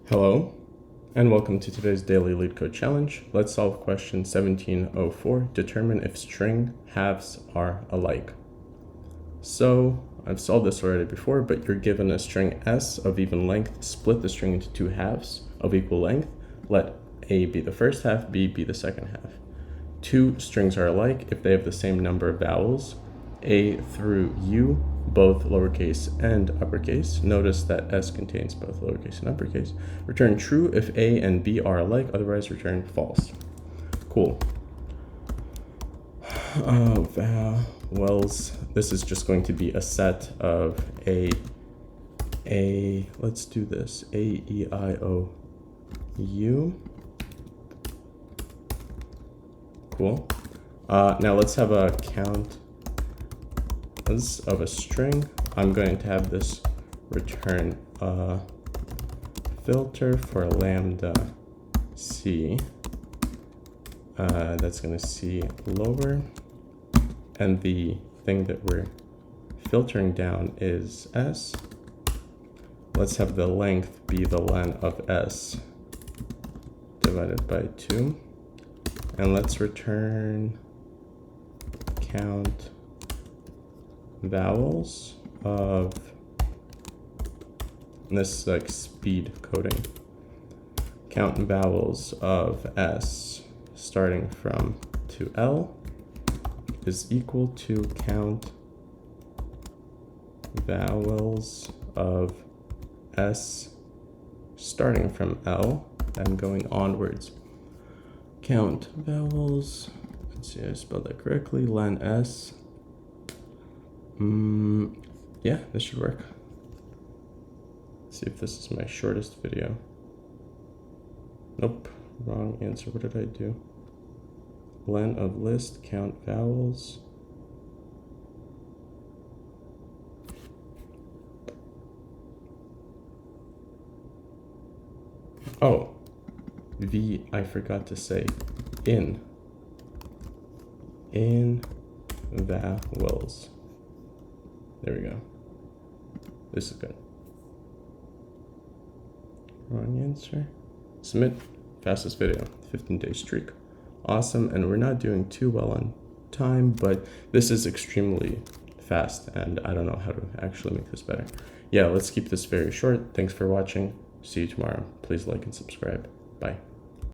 Hello, and welcome to today's daily Leetcode challenge. Let's solve question 1704. Determine if string halves are alike. So I've solved this already before, but you're given a string s of even length. Split the string into two halves of equal length. Let a be the first half, b be the second half. Two strings are alike if they have the same number of vowels, a through u, both lowercase and uppercase. Notice that s contains both lowercase and uppercase. Return true if a and b are alike, otherwise return false. Cool. Vowels. This is just going to be a set of let's do this, a, e, I, o, u. Cool. Now let's have a count of a string. I'm going to have this return a filter for lambda c. That's going to c lower. And the thing that we're filtering down is s. Let's have the length be the len of s divided by 2. And let's return count vowels of, this is like speed coding, count vowels of s starting from to L is equal to count vowels of s starting from L and going onwards. Count vowels, let's see, I spelled that correctly, len s. Yeah, this should work. Let's see if this is my shortest video. Nope, wrong answer. What did I do? Len of list, count vowels. Oh, V, I forgot to say in vowels. There we go. This is good. Wrong answer. Submit. Fastest video. 15-day streak. Awesome. And we're not doing too well on time, but this is extremely fast and I don't know how to actually make this better. Yeah, let's keep this very short. Thanks for watching. See you tomorrow. Please like and subscribe. Bye.